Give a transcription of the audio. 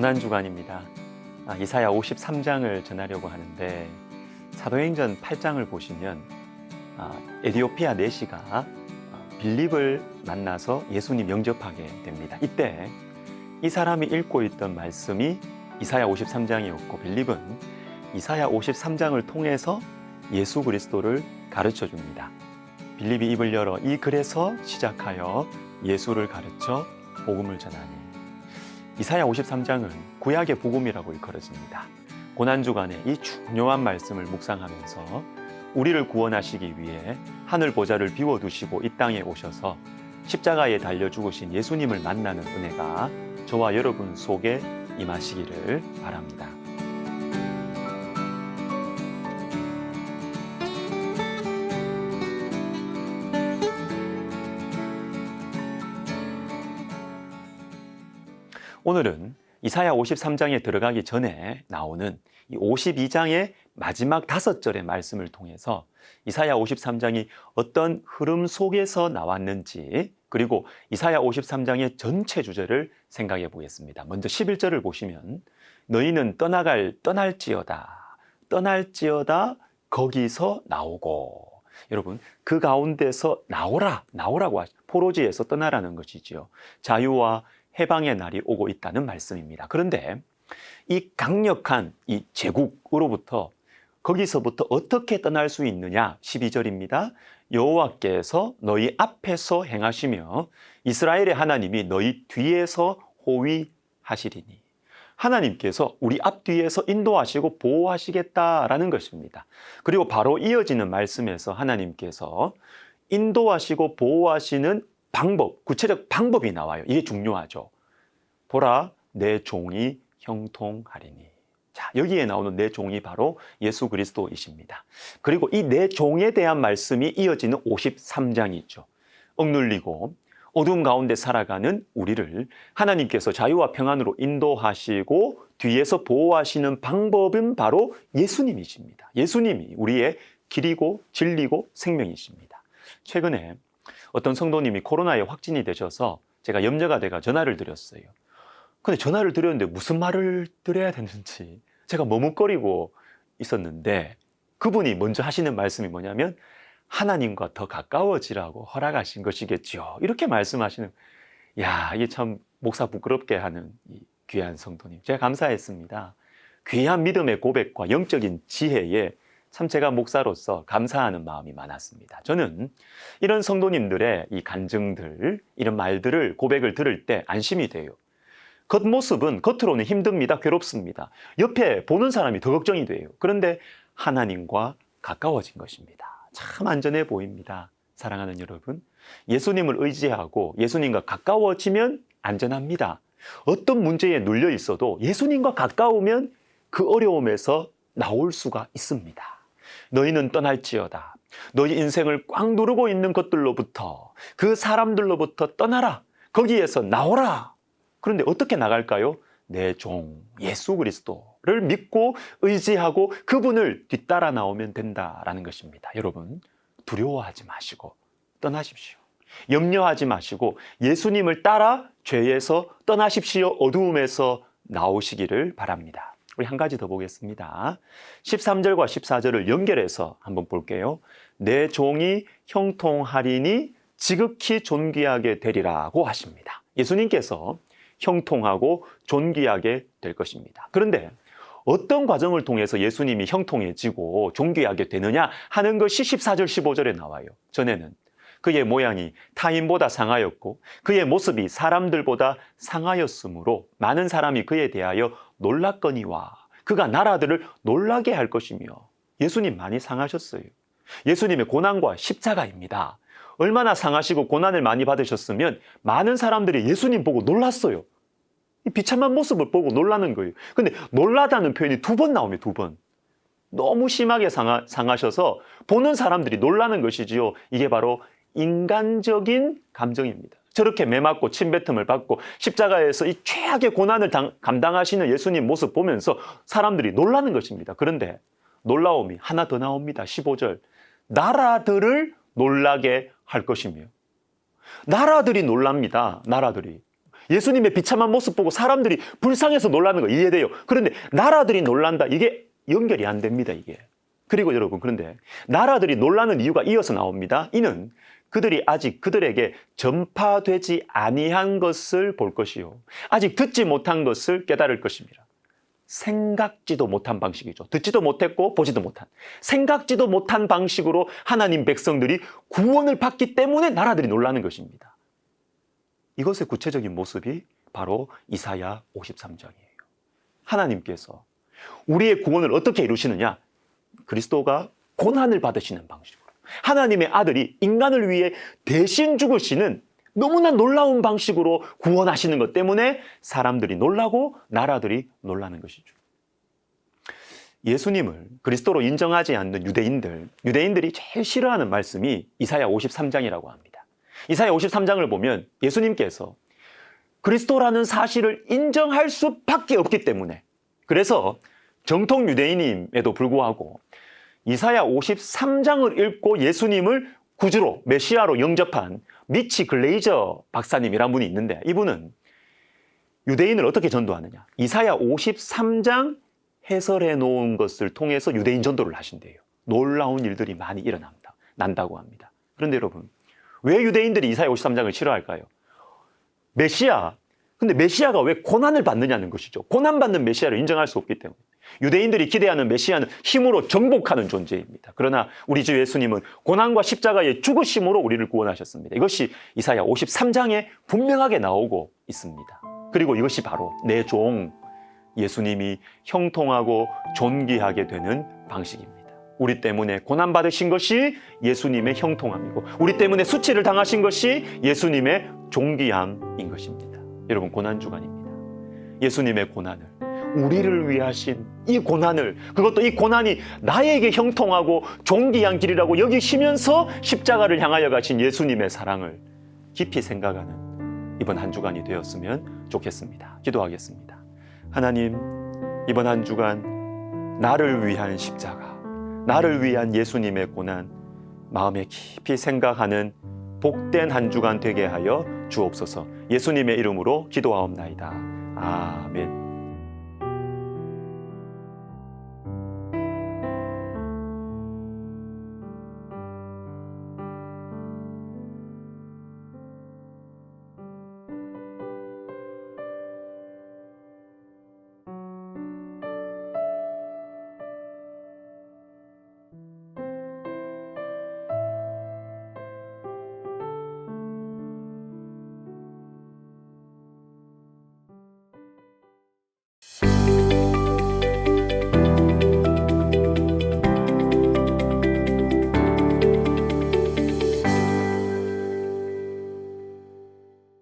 고난주간입니다. 이사야 53장을 전하려고 하는데 사도행전 8장을 보시면 에디오피아 내시가 빌립을 만나서 예수님 영접하게 됩니다. 이때 이 사람이 읽고 있던 말씀이 이사야 53장이었고 빌립은 이사야 53장을 통해서 예수 그리스도를 가르쳐 줍니다. 빌립이 입을 열어 이 글에서 시작하여 예수를 가르쳐 복음을 전하니 이사야 53장은 구약의 복음이라고 일컬어집니다. 고난주간에 이 중요한 말씀을 묵상하면서 우리를 구원하시기 위해 하늘 보좌를 비워두시고 이 땅에 오셔서 십자가에 달려 죽으신 예수님을 만나는 은혜가 저와 여러분 속에 임하시기를 바랍니다. 오늘은 이사야 53장에 들어가기 전에 나오는 이 52장의 마지막 5절의 말씀을 통해서 이사야 53장이 어떤 흐름 속에서 나왔는지 그리고 이사야 53장의 전체 주제를 생각해 보겠습니다. 먼저 11절을 보시면 너희는 떠날지어다 거기서 나오고 여러분 그 가운데서 나오라고 하죠. 포로지에서 떠나라는 것이지요. 자유와 해방의 날이 오고 있다는 말씀입니다. 그런데 이 강력한 이 제국으로부터 거기서부터 어떻게 떠날 수 있느냐? 12절입니다. 여호와께서 너희 앞에서 행하시며 이스라엘의 하나님이 너희 뒤에서 호위하시리니 하나님께서 우리 앞뒤에서 인도하시고 보호하시겠다라는 것입니다. 그리고 바로 이어지는 말씀에서 하나님께서 인도하시고 보호하시는 방법, 구체적 방법이 나와요. 이게 중요하죠. 보라, 내 종이 형통하리니. 자, 여기에 나오는 내 종이 바로 예수 그리스도이십니다. 그리고 이 내 종에 대한 말씀이 이어지는 53장이죠. 억눌리고 어두움 가운데 살아가는 우리를 하나님께서 자유와 평안으로 인도하시고 뒤에서 보호하시는 방법은 바로 예수님이십니다. 예수님이 우리의 길이고 진리고 생명이십니다. 최근에 어떤 성도님이 코로나에 확진이 되셔서 제가 염려가 돼가 전화를 드렸어요. 근데 전화를 드렸는데 무슨 말을 드려야 되는지 제가 머뭇거리고 있었는데 그분이 먼저 하시는 말씀이 뭐냐면 하나님과 더 가까워지라고 허락하신 것이겠죠. 이렇게 말씀하시는, 이게 참 목사 부끄럽게 하는 이 귀한 성도님. 제가 감사했습니다. 귀한 믿음의 고백과 영적인 지혜에 참 제가 목사로서 감사하는 마음이 많았습니다. 저는 이런 성도님들의 이 간증들, 이런 말들을, 고백을 들을 때 안심이 돼요. 겉모습은 겉으로는 힘듭니다. 괴롭습니다. 옆에 보는 사람이 더 걱정이 돼요. 그런데 하나님과 가까워진 것입니다. 참 안전해 보입니다. 사랑하는 여러분, 예수님을 의지하고 예수님과 가까워지면 안전합니다. 어떤 문제에 눌려 있어도 예수님과 가까우면 그 어려움에서 나올 수가 있습니다. 너희는 떠날지어다. 너희 인생을 꽉 누르고 있는 것들로부터, 그 사람들로부터 떠나라. 거기에서 나오라. 그런데 어떻게 나갈까요? 내 종 예수 그리스도를 믿고 의지하고 그분을 뒤따라 나오면 된다라는 것입니다. 여러분, 두려워하지 마시고 떠나십시오. 염려하지 마시고 예수님을 따라 죄에서 떠나십시오. 어두움에서 나오시기를 바랍니다. 우리 한 가지 더 보겠습니다. 13절과 14절을 연결해서 한번 볼게요. 내 종이 형통하리니 지극히 존귀하게 되리라고 하십니다. 예수님께서 형통하고 존귀하게 될 것입니다. 그런데 어떤 과정을 통해서 예수님이 형통해지고 존귀하게 되느냐 하는 것이 14절, 15절에 나와요. 전에는 그의 모양이 타인보다 상하였고 그의 모습이 사람들보다 상하였으므로 많은 사람이 그에 대하여 놀랐거니와 그가 나라들을 놀라게 할 것이며 예수님 많이 상하셨어요. 예수님의 고난과 십자가입니다. 얼마나 상하시고 고난을 많이 받으셨으면 많은 사람들이 예수님 보고 놀랐어요. 이 비참한 모습을 보고 놀라는 거예요. 근데 놀라다는 표현이 2번 나옵니다. 2번. 너무 심하게 상하셔서 보는 사람들이 놀라는 것이지요. 이게 바로 인간적인 감정입니다. 저렇게 매맞고 침뱉음을 받고 십자가에서 이 최악의 고난을 감당하시는 예수님 모습 보면서 사람들이 놀라는 것입니다. 그런데 놀라움이 하나 더 나옵니다. 15절. 나라들을 놀라게 할 것이며. 나라들이 놀랍니다. 나라들이. 예수님의 비참한 모습 보고 사람들이 불쌍해서 놀라는 거 이해돼요. 그런데 나라들이 놀란다. 이게 연결이 안 됩니다, 이게. 그리고 여러분, 그런데 나라들이 놀라는 이유가 이어서 나옵니다. 이는 그들이 아직 그들에게 전파되지 아니한 것을 볼 것이요, 아직 듣지 못한 것을 깨달을 것입니다. 생각지도 못한 방식이죠. 듣지도 못했고 보지도 못한, 생각지도 못한 방식으로 하나님 백성들이 구원을 받기 때문에 나라들이 놀라는 것입니다. 이것의 구체적인 모습이 바로 이사야 53장이에요. 하나님께서 우리의 구원을 어떻게 이루시느냐? 그리스도가 고난을 받으시는 방식으로, 하나님의 아들이 인간을 위해 대신 죽으시는 너무나 놀라운 방식으로 구원하시는 것 때문에 사람들이 놀라고 나라들이 놀라는 것이죠. 예수님을 그리스도로 인정하지 않는 유대인들이 제일 싫어하는 말씀이 이사야 53장이라고 합니다. 이사야 53장을 보면 예수님께서 그리스도라는 사실을 인정할 수밖에 없기 때문에, 그래서 정통 유대인임에도 불구하고 이사야 53장을 읽고 예수님을 구주로, 메시아로 영접한 미치 글레이저 박사님이란 분이 있는데, 이분은 유대인을 어떻게 전도하느냐, 이사야 53장 해설해 놓은 것을 통해서 유대인 전도를 하신대요. 놀라운 일들이 많이 난다고 합니다. 그런데 여러분, 왜 유대인들이 이사야 53장을 싫어할까요? 근데 메시아가 왜 고난을 받느냐는 것이죠. 고난받는 메시아를 인정할 수 없기 때문에. 유대인들이 기대하는 메시아는 힘으로 정복하는 존재입니다. 그러나 우리 주 예수님은 고난과 십자가의 죽으심으로 우리를 구원하셨습니다. 이것이 이사야 53장에 분명하게 나오고 있습니다. 그리고 이것이 바로 내 종 예수님이 형통하고 존귀하게 되는 방식입니다. 우리 때문에 고난받으신 것이 예수님의 형통함이고, 우리 때문에 수치를 당하신 것이 예수님의 존귀함인 것입니다. 여러분, 고난주간입니다. 예수님의 고난을, 우리를 위해 하신 이 고난을, 그것도 이 고난이 나에게 형통하고 존귀한 길이라고 여기시면서 십자가를 향하여 가신 예수님의 사랑을 깊이 생각하는 이번 한 주간이 되었으면 좋겠습니다. 기도하겠습니다. 하나님, 이번 한 주간 나를 위한 십자가, 나를 위한 예수님의 고난, 마음에 깊이 생각하는 복된 한 주간 되게 하여 주옵소서. 예수님의 이름으로 기도하옵나이다. 아멘.